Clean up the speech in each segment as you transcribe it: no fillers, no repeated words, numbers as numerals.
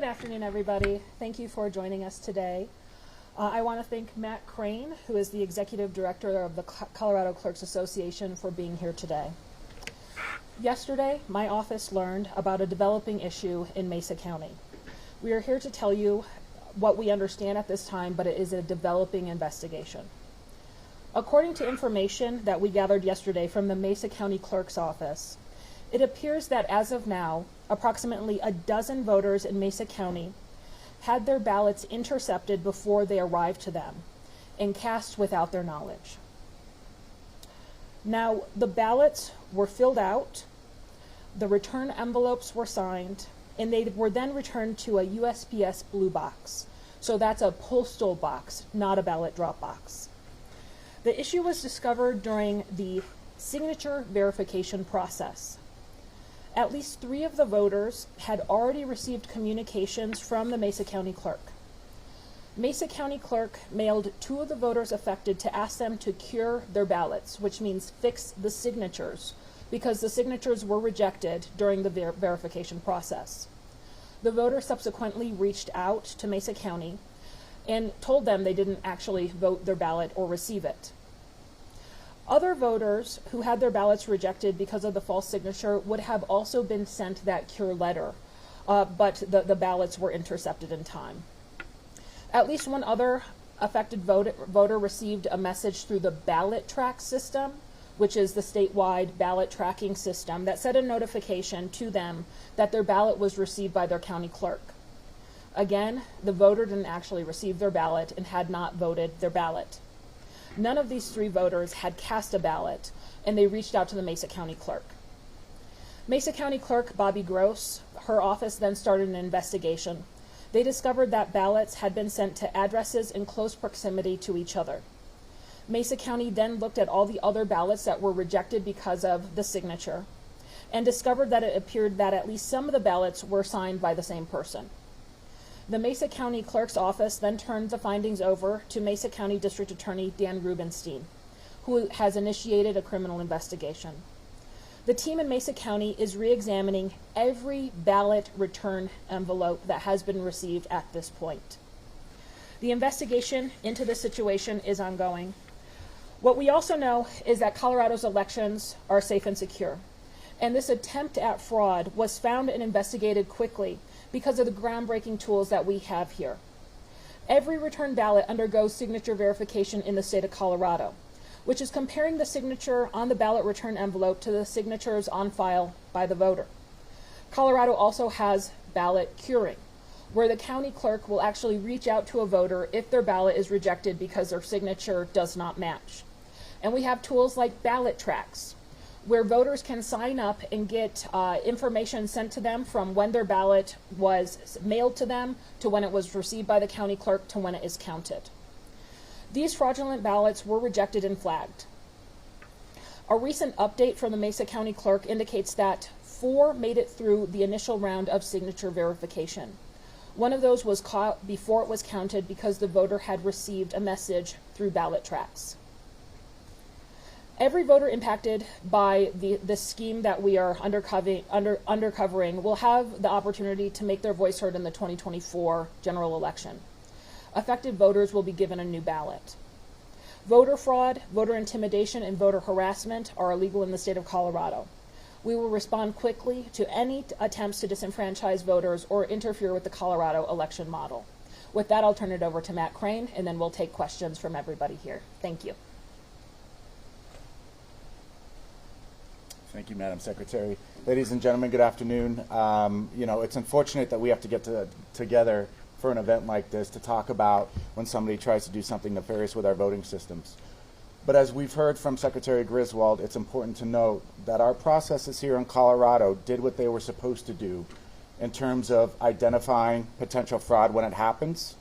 Good afternoon, everybody. Thank you for joining us today. I want to thank Matt Crane, who is the Executive Director of the Colorado Clerks Association, for being here today. Yesterday, my office learned about a developing issue in Mesa County. We are here to tell you what we understand at this time, but it is a developing investigation. According to information that we gathered yesterday from the Mesa County Clerk's Office, it appears that as of now, approximately a dozen voters in Mesa County had their ballots intercepted before they arrived to them and cast without their knowledge. Now, the ballots were filled out, the return envelopes were signed, and they were then returned to a USPS blue box. So that's a postal box, not a ballot drop box. The issue was discovered during the signature verification process. At least 3 of the voters had already received communications from the Mesa County Clerk. Mesa County Clerk mailed 2 of the voters affected to ask them to cure their ballots, which means fix the signatures, because the signatures were rejected during the verification process. The voter subsequently reached out to Mesa County and told them they didn't actually vote their ballot or receive it. Other voters who had their ballots rejected because of the false signature would have also been sent that cure letter, but the ballots were intercepted in time. At least one other affected voter received a message through the ballot track system, which is the statewide ballot tracking system that sent a notification to them that their ballot was received by their county clerk. Again, the voter didn't actually receive their ballot and had not voted their ballot. None of these 3 voters had cast a ballot, and they reached out to the Mesa County Clerk. Mesa County Clerk Bobby Gross, her office then started an investigation. They discovered that ballots had been sent to addresses in close proximity to each other. Mesa County then looked at all the other ballots that were rejected because of the signature and discovered that it appeared that at least some of the ballots were signed by the same person. The Mesa County Clerk's Office then turned the findings over to Mesa County District Attorney Dan Rubenstein, who has initiated a criminal investigation. The team in Mesa County is re-examining every ballot return envelope that has been received at this point. The investigation into this situation is ongoing. What we also know is that Colorado's elections are safe and secure, and this attempt at fraud was found and investigated quickly because of the groundbreaking tools that we have here. Every return ballot undergoes signature verification in the state of Colorado, which is comparing the signature on the ballot return envelope to the signatures on file by the voter. Colorado also has ballot curing, where the county clerk will actually reach out to a voter if their ballot is rejected because their signature does not match. And we have tools like ballot tracks, where voters can sign up and get information sent to them from when their ballot was mailed to them to when it was received by the county clerk to when it is counted. These fraudulent ballots were rejected and flagged. A recent update from the Mesa County Clerk indicates that 4 made it through the initial round of signature verification. One of those was caught before it was counted because the voter had received a message through ballot tracks. Every voter impacted by the scheme that we are undercovering will have the opportunity to make their voice heard in the 2024 general election. Affected voters will be given a new ballot. Voter fraud, voter intimidation, and voter harassment are illegal in the state of Colorado. We will respond quickly to any attempts to disenfranchise voters or interfere with the Colorado election model. With that, I'll turn it over to Matt Crane, and then we'll take questions from everybody here. Thank you. Thank you, Madam Secretary. Ladies and gentlemen, good afternoon. It's unfortunate that we have to get together for an event like this to talk about when somebody tries to do something nefarious with our voting systems. But as we've heard from Secretary Griswold, it's important to note that our processes here in Colorado did what they were supposed to do in terms of identifying potential fraud when it happens.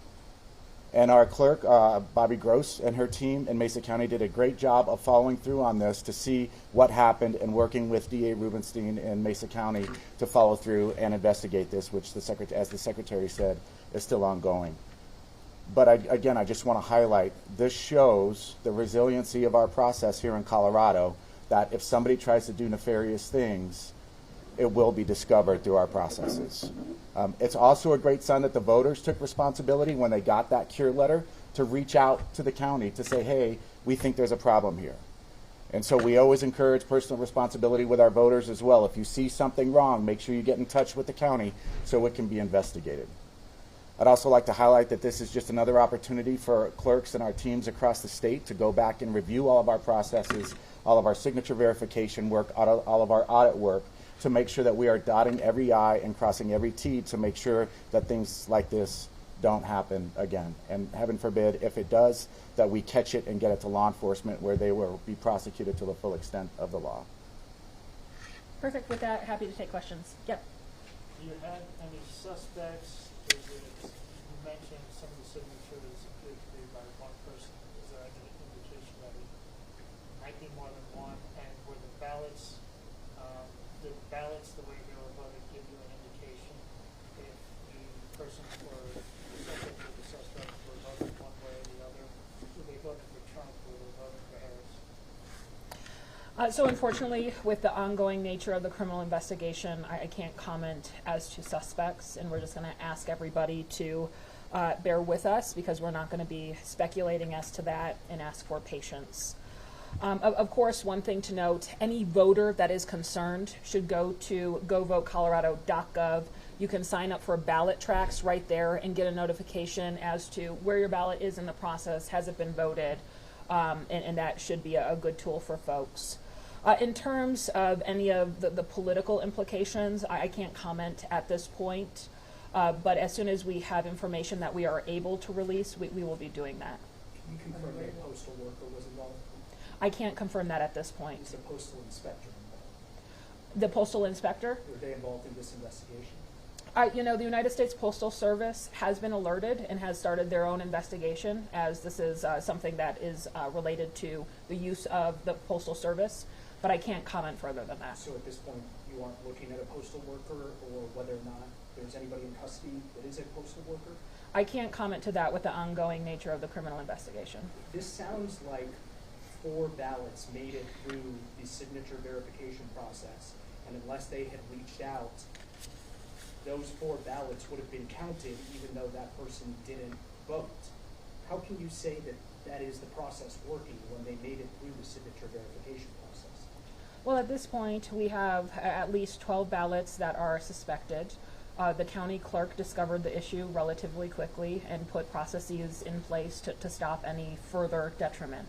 And our clerk, Bobby Gross, and her team in Mesa County did a great job of following through on this to see what happened and working with DA Rubenstein in Mesa County to follow through and investigate this, which, as the Secretary said, is still ongoing. But I just want to highlight, this shows the resiliency of our process here in Colorado, that if somebody tries to do nefarious things, it will be discovered through our processes. It's also a great sign that the voters took responsibility when they got that cure letter to reach out to the county to say, hey, we think there's a problem here. And so we always encourage personal responsibility with our voters as well. If you see something wrong, make sure you get in touch with the county so it can be investigated. I'd also like to highlight that this is just another opportunity for clerks and our teams across the state to go back and review all of our processes, all of our signature verification work, all of our audit work, to make sure that we are dotting every I and crossing every T to make sure that things like this don't happen again. And heaven forbid, if it does, that we catch it and get it to law enforcement where they will be prosecuted to the full extent of the law. Perfect. With that, happy to take questions. Yep. Do you have any suspects? You mentioned some of the signatures appear to be by one person. Is there any indication that it might be more than one? And were the ballots, the way they were voted, give you an indication if the persons were subject to the suspects were voting one way or the other? Were they voting for Trump or were they voting for Harris? So unfortunately, with the ongoing nature of the criminal investigation, I can't comment as to suspects, and we're just going to ask everybody to bear with us because we're not going to be speculating as to that and ask for patience. Of course, one thing to note, any voter that is concerned should go to govotecolorado.gov. You can sign up for ballot tracks right there and get a notification as to where your ballot is in the process, has it been voted, and that should be a good tool for folks. In terms of any of the political implications, I can't comment at this point, but as soon as we have information that we are able to release, we will be doing that. Can you confirm that a postal worker was involved? I can't confirm that at this point. Is the postal inspector involved? The postal inspector? Were they involved in this investigation? The United States Postal Service has been alerted and has started their own investigation, as this is something that is related to the use of the Postal Service, but I can't comment further than that. So at this point, you aren't looking at a postal worker or whether or not there's anybody in custody that is a postal worker? I can't comment to that with the ongoing nature of the criminal investigation. This sounds like 4 ballots made it through the signature verification process, and unless they had reached out, those 4 ballots would have been counted even though that person didn't vote. How can you say that that is the process working when they made it through the signature verification process? Well, at this point, we have at least 12 ballots that are suspected. The county clerk discovered the issue relatively quickly and put processes in place to stop any further detriment.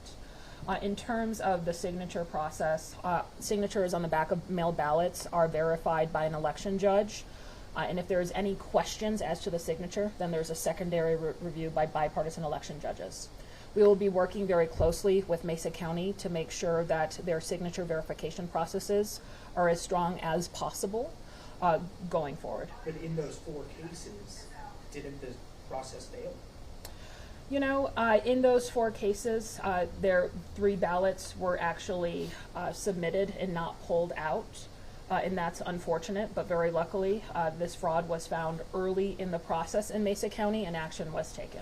In terms of the signature process, signatures on the back of mail ballots are verified by an election judge. And if there's any questions as to the signature, then there's a secondary review by bipartisan election judges. We will be working very closely with Mesa County to make sure that their signature verification processes are as strong as possible going forward. But in those 4 cases, didn't the process fail? In those 4 cases, 3 ballots were actually submitted and not pulled out. And that's unfortunate, but very luckily, this fraud was found early in the process in Mesa County and action was taken.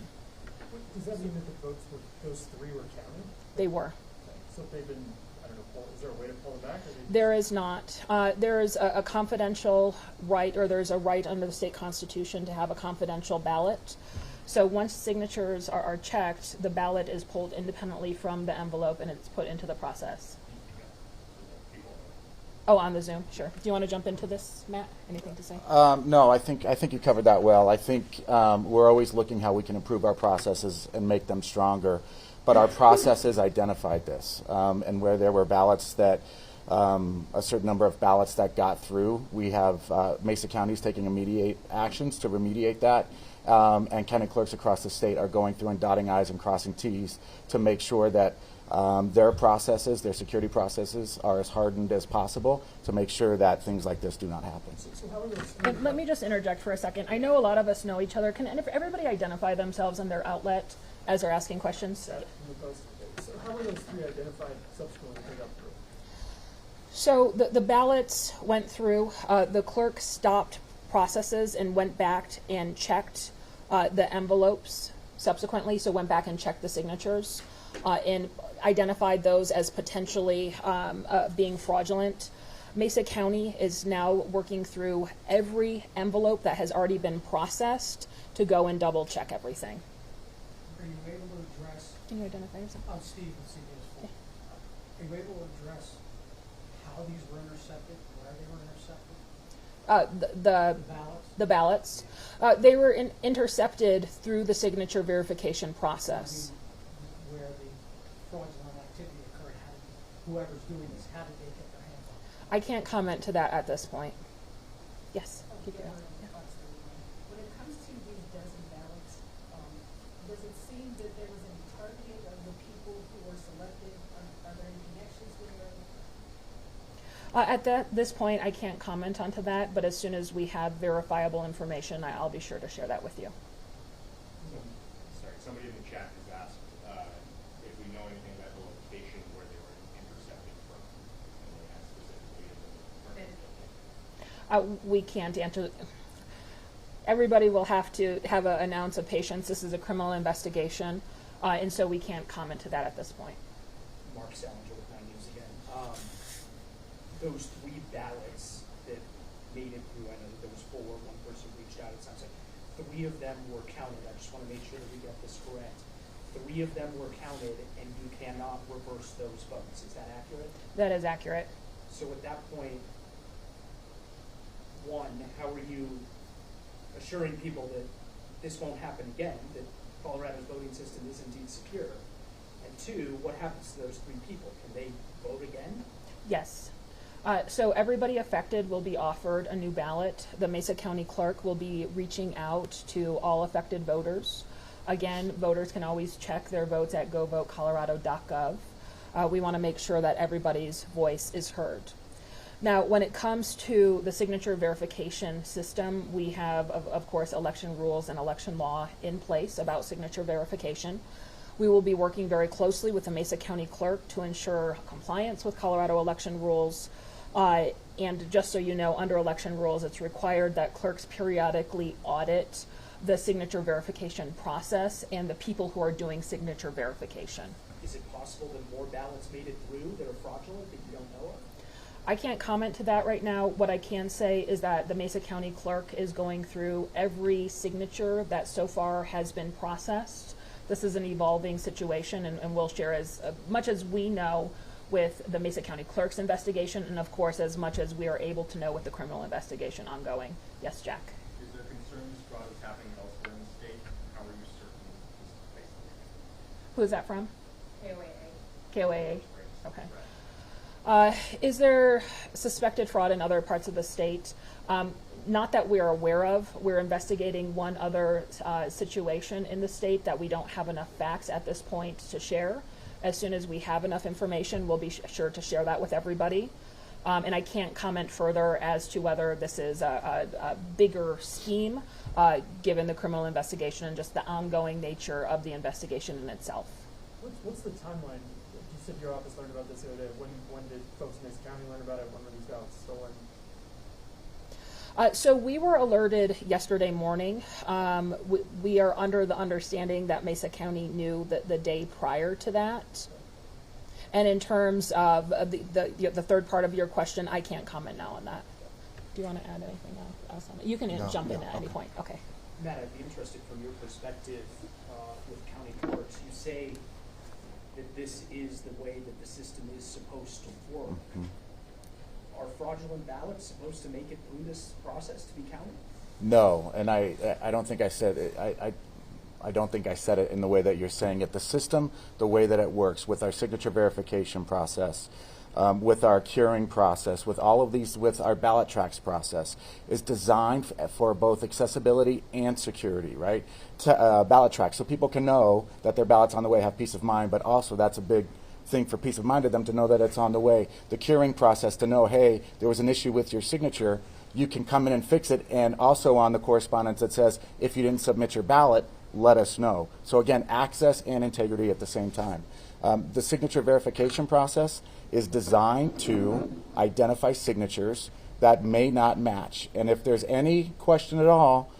Does that mean that the votes those 3 were counted? They were. Okay. So if they've been, is there a way to pull them back? There is not. There is a confidential right, or there's a right under the state constitution to have a confidential ballot. So once signatures are checked, the ballot is pulled independently from the envelope and it's put into the process. Oh, on the Zoom, sure. Do you want to jump into this, Matt? Anything to say? No, I think you covered that well. I think we're always looking how we can improve our processes and make them stronger. But our processes identified this, and where there were ballots that a certain number of ballots that got through, we have Mesa County's taking immediate actions to remediate that, and county clerks across the state are going through and dotting I's and crossing T's to make sure that their processes, their security processes, are as hardened as possible to make sure that things like this do not happen. And let me just interject for a second. I know a lot of us know each other. Can everybody identify themselves and their outlet as they're asking questions? So how were those 3 identified subsequently they got through? So the ballots went through. The clerk stopped processes and went back and checked the envelopes subsequently, so went back and checked the signatures and identified those as potentially being fraudulent. Mesa County is now working through every envelope that has already been processed to go and double check everything. Are you able to address, Can you identify yourself? I'm Steve with CBS4. Are you able to address how these were intercepted, where they were intercepted? The ballots? They were intercepted through the signature verification process. Where the fraudulent activity occurred, whoever's doing this, how did they get their hands on it? I can't comment to that at this point. Yes. Keep going. When it comes to these dozen ballots, does it seem that there was any targeting of the people who were selected? Are there any connections there? At this point, I can't comment onto that, but as soon as we have verifiable information, I'll be sure to share that with you. Sorry, somebody in the chat has asked if we know anything about the location where they were intercepted from, and they asked specifically. We can't answer. Everybody will have to have an ounce of patience. This is a criminal investigation, and so we can't comment to that at this point. Mark Salinger with 9 News again. Those 3 ballots that made it through, I know that there was 4, one person reached out, it sounds like 3 of them were counted. I just want to make sure that we get this correct. 3 of them were counted, and you cannot reverse those votes. Is that accurate? That is accurate. So at that point, 1, how are you assuring people that this won't happen again, that Colorado's voting system is indeed secure? And 2, what happens to those 3 people? Can they vote again? Yes. So everybody affected will be offered a new ballot. The Mesa County Clerk will be reaching out to all affected voters. Again, voters can always check their votes at govotecolorado.gov. We want to make sure that everybody's voice is heard. Now, when it comes to the signature verification system, we have, of course, election rules and election law in place about signature verification. We will be working very closely with the Mesa County Clerk to ensure compliance with Colorado election rules. And just so you know, under election rules, it's required that clerks periodically audit the signature verification process and the people who are doing signature verification. Is it possible that more ballots made it through that are fraudulent that you don't know of? I can't comment to that right now. What I can say is that the Mesa County Clerk is going through every signature that so far has been processed. This is an evolving situation, and we'll share as much as we know with the Mesa County Clerk's investigation, and of course as much as we are able to know with the criminal investigation ongoing. Yes, Jack? Is there concern this fraud is happening elsewhere in the state? How are you certain this is basically? Who is that from? KOAA. KOAA. Okay. Is there suspected fraud in other parts of the state? Not that we're aware of. We're investigating one other situation in the state that we don't have enough facts at this point to share. As soon as we have enough information, we'll be sure to share that with everybody. And I can't comment further as to whether this is a bigger scheme, given the criminal investigation and just the ongoing nature of the investigation in itself. What's the timeline? You said your office learned about this the other day. When did folks in Mesa County learn about it? When were these ballots stolen? So we were alerted yesterday morning. We are under the understanding that Mesa County knew the day prior to that. And in terms of the third part of your question, I can't comment now on that. Do you want to add anything else on it? You can jump in at any point. Okay. Matt, I'd be interested from your perspective with county clerks. You say that this is the way that the system is supposed to work. Mm-hmm. Are fraudulent ballots supposed to make it through this process to be counted? No, and I don't think I said it. I don't think I said it in the way that you're saying it. The system, the way that it works with our signature verification process, with our curing process, with all of these, with our ballot tracks process, is designed for both accessibility and security, right? Ballot tracks, so people can know that their ballot's on the way, have peace of mind, but also that's a big thing for peace of mind to them to know that it's on the way. The curing process to know, hey, there was an issue with your signature, you can come in and fix it, and also on the correspondence that says, if you didn't submit your ballot, let us know. So again, access and integrity at the same time. The signature verification process is designed to identify signatures that may not match. And if there's any question at all,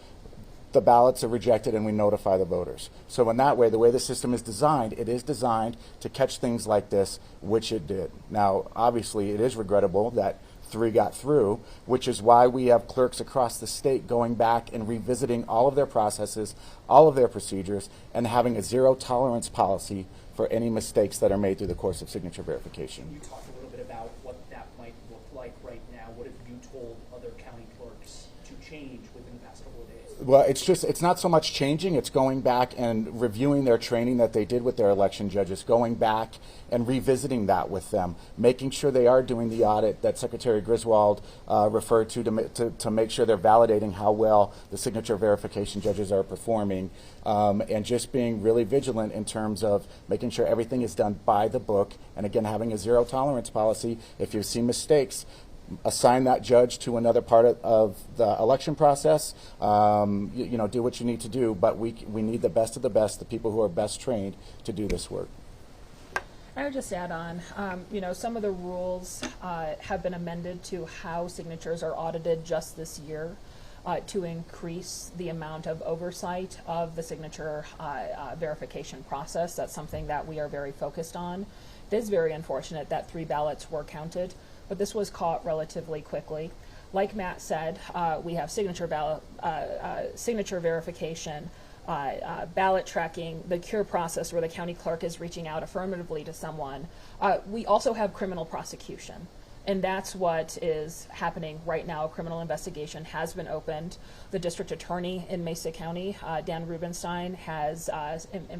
the ballots are rejected and we notify the voters. So in that way, the way the system is designed, it is designed to catch things like this, which it did. Now, obviously, it is regrettable that 3 got through, which is why we have clerks across the state going back and revisiting all of their processes, all of their procedures, and having a zero tolerance policy for any mistakes that are made through the course of signature verification. Can you talk a little bit about what that might look like right now? What have you told other county clerks to change within the past couple of days? Well, it's not so much changing, it's going back and reviewing their training that they did with their election judges, going back and revisiting that with them, making sure they are doing the audit that Secretary Griswold referred to make sure they're validating how well the signature verification judges are performing, and just being really vigilant in terms of making sure everything is done by the book, and again, having a zero tolerance policy. If you see mistakes, assign that judge to another part of the election process. You know, do what you need to do, but we need the best of the best, the people who are best trained to do this work. I would just add on, you know, some of the rules have been amended to how signatures are audited just this year to increase the amount of oversight of the signature verification process. That's something that we are very focused on. It is very unfortunate that 3 ballots were counted, but this was caught relatively quickly. Like Matt said, we have signature verification, ballot tracking, the cure process where the county clerk is reaching out affirmatively to someone. We also have criminal prosecution, and that's what is happening right now. A criminal investigation has been opened. The district attorney in Mesa County, Dan Rubenstein, has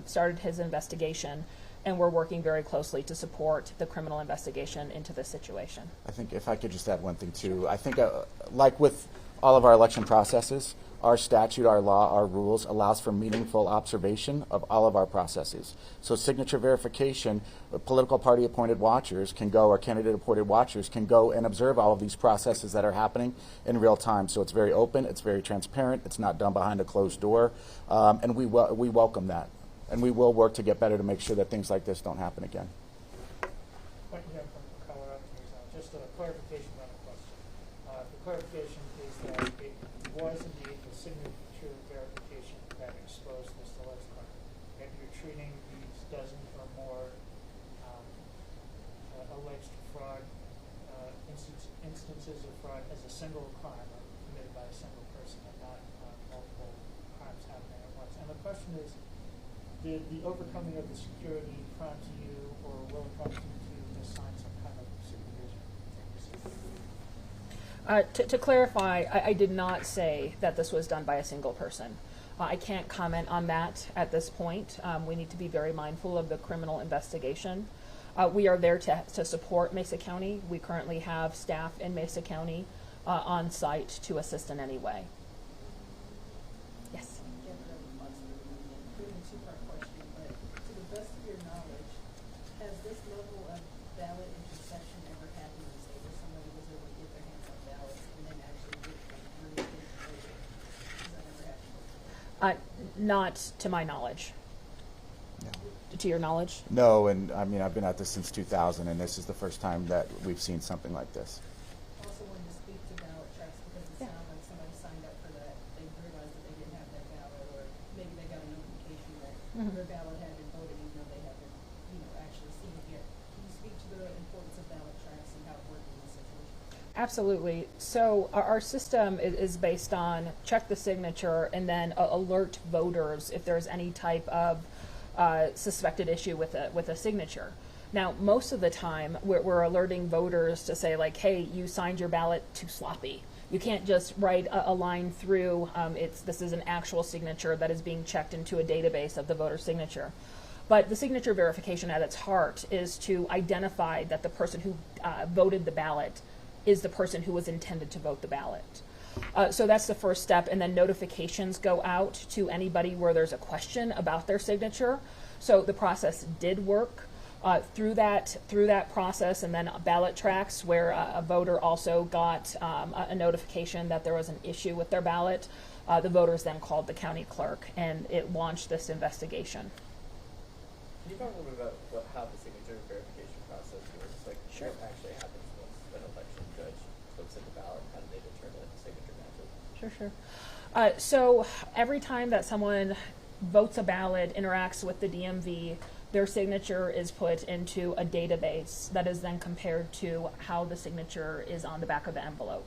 started his investigation, and we're working very closely to support the criminal investigation into this situation. I think if I could just add one thing too, I think like with all of our election processes, our statute, our law, our rules allows for meaningful observation of all of our processes. So signature verification, political party appointed watchers can go, or candidate appointed watchers can go and observe all of these processes that are happening in real time. So it's very open, it's very transparent, it's not done behind a closed door, and we welcome that. And we will work to get better to make sure that things like this don't happen again. Point here from Colorado News Now. Just a clarification on the question. The clarification is that it was indeed the signature verification that exposed Mr. Lexmark. And you're treating these dozen or more alleged fraud instances of fraud as a single crime committed by a single person and not multiple crimes happening at once. And the question is, did the overcoming of the security prompt you or will it prompt you to assign some kind of supervision? To clarify, I did not say that this was done by a single person. I can't comment on that at this point. We need to be very mindful of the criminal investigation. We are there to support Mesa County. We currently have staff in Mesa County on site to assist in any way. Yes. Has this level of ballot interception ever happened in the state where somebody was able to get their hands on ballots and then actually get them through? Has that ever happened? Not to my knowledge. No. To your knowledge? No, and I mean, I've been at this since 2000, and this is the first time that we've seen something like this. I also wanted to speak to ballot tracks because it sounds like somebody signed up for that. They realized that they didn't have that ballot, or maybe they got a notification that their ballot had been voted even though they haven't, actually seen it yet. Can you speak to the importance of ballot tracks and how it works in this situation? Absolutely. So our system is based on check the signature and then alert voters if there's any type of suspected issue with a signature. Now, most of the time, we're alerting voters to say, like, hey, you signed your ballot too sloppy. You can't just write a line through. This is an actual signature that is being checked into a database of the voter signature. But the signature verification at its heart is to identify that the person who voted the ballot is the person who was intended to vote the ballot. So that's the first step, and then notifications go out to anybody where there's a question about their signature. So the process did work through that process, and then ballot tracks where a voter also got a notification that there was an issue with their ballot. The voters then called the county clerk, and it launched this investigation. Can you talk a little bit about how the signature verification process works? Like, sure. What actually happens once an election judge looks at the ballot? How do they determine if the signature matches? Sure. So every time that someone votes a ballot, interacts with the DMV, their signature is put into a database that is then compared to how the signature is on the back of the envelope.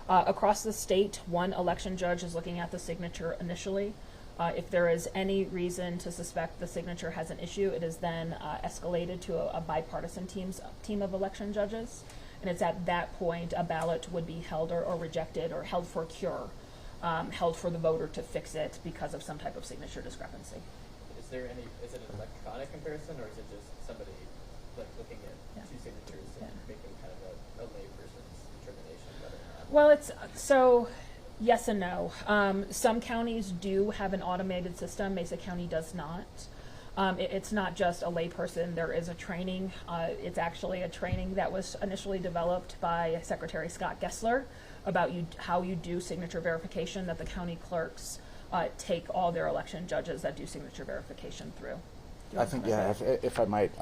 Across the state, one election judge is looking at the signature initially. If there is any reason to suspect the signature has an issue, it is then escalated to a bipartisan team of election judges. And it's at that point a ballot would be held or rejected or held for cure, held for the voter to fix it because of some type of signature discrepancy. Is it an electronic comparison, or is it just somebody like looking at two signatures and making kind of a layperson's determination whether or not? Well, it's so yes and no. Some counties do have an automated system. Mesa County does not. It's not just a layperson. There is a training. It's actually a training that was initially developed by Secretary Scott Gessler about how you do signature verification, that the county clerks take all their election judges that do signature verification through. I think, yeah, if I might.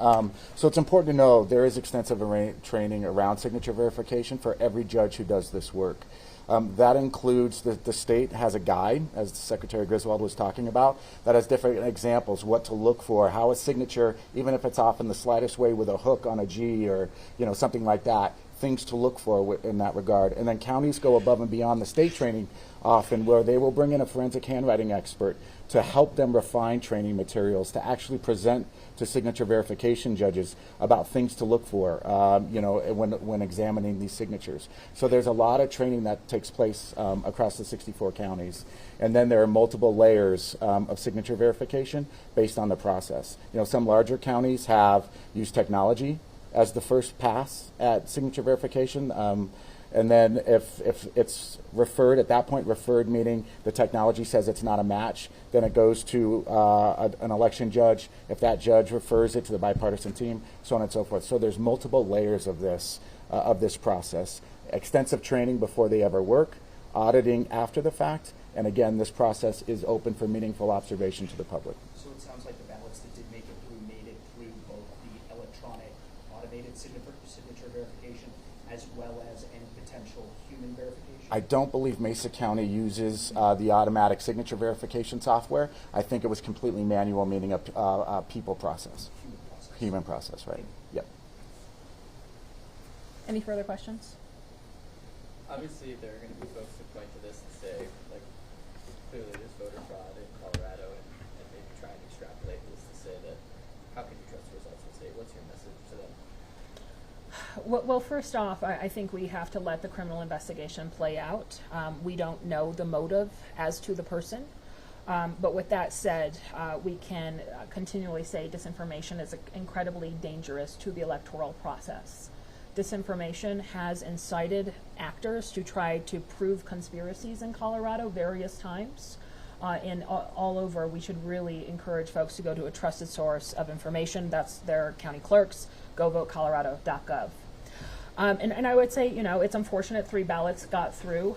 So it's important to know there is extensive training around signature verification for every judge who does this work. That includes the state has a guide, as Secretary Griswold was talking about, that has different examples, what to look for, how a signature, even if it's off in the slightest way with a hook on a G or something like that, things to look for in that regard. And then counties go above and beyond the state training often, where they will bring in a forensic handwriting expert to help them refine training materials to actually present to signature verification judges about things to look for, when examining these signatures. So there's a lot of training that takes place across the 64 counties. And then there are multiple layers of signature verification based on the process. Some larger counties have used technology as the first pass at signature verification. And then if it's referred, at that point, referred meaning the technology says it's not a match, then it goes to an election judge. If that judge refers it to the bipartisan team, so on and so forth. So there's multiple layers of this process. Extensive training before they ever work, auditing after the fact, and again, this process is open for meaningful observation to the public. So it sounds like the ballots that did make it through both the electronic automated signature verification as well as any potential human verification? I don't believe Mesa County uses the automatic signature verification software. I think it was completely manual, meaning a people process. Human process, right. Yep. Any further questions? Obviously, there are going to be folks who point to this and say, like, clearly there's voter fraud in Colorado, and maybe try and extrapolate this to say that how can you trust the results of the state? What's your message to them? Well, first off, I think we have to let the criminal investigation play out. We don't know the motive as to the person. But with that said, we can continually say disinformation is incredibly dangerous to the electoral process. Disinformation has incited actors to try to prove conspiracies in Colorado various times. And all over, we should really encourage folks to go to a trusted source of information. That's their county clerks, govotecolorado.gov. And I would say, it's unfortunate 3 ballots got through,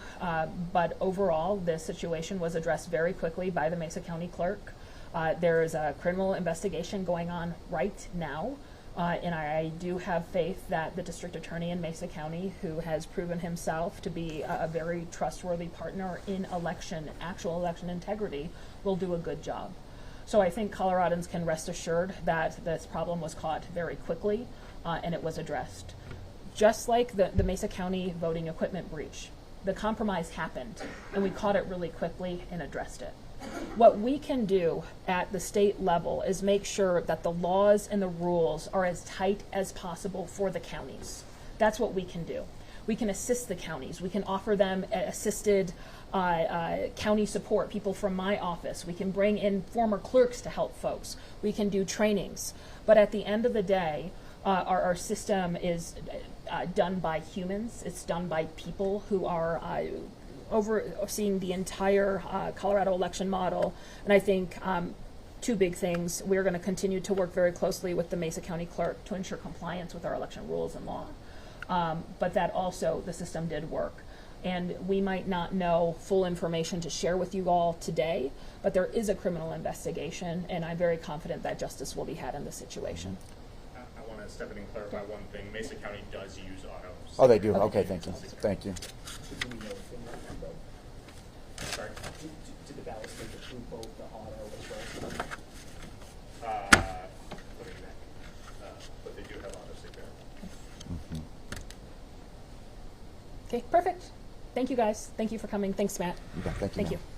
but overall, this situation was addressed very quickly by the Mesa County clerk. There is a criminal investigation going on right now, and I do have faith that the district attorney in Mesa County, who has proven himself to be a very trustworthy partner in actual election integrity, will do a good job. So I think Coloradans can rest assured that this problem was caught very quickly, and it was addressed. Just like the Mesa County voting equipment breach, the compromise happened, and we caught it really quickly and addressed it. What we can do at the state level is make sure that the laws and the rules are as tight as possible for the counties. That's what we can do. We can assist the counties. We can offer them assisted county support, people from my office. We can bring in former clerks to help folks. We can do trainings. But at the end of the day, our system is done by humans. It's done by people who are overseeing the entire Colorado election model. And I think 2 big things. We're going to continue to work very closely with the Mesa County clerk to ensure compliance with our election rules and law. But that also, the system did work. And we might not know full information to share with you all today, but there is a criminal investigation, and I'm very confident that justice will be had in this situation. I want to step in and clarify one thing. Mesa County does use auto. Oh, they do? Okay, thank you. Thank you. Do we know if they were both? Sorry? Did the ballots make it through both the auto as well as The Okay, perfect. Thank you guys. Thank you for coming. Thanks, Matt. You bet. Thank you. Thank ma'am. you.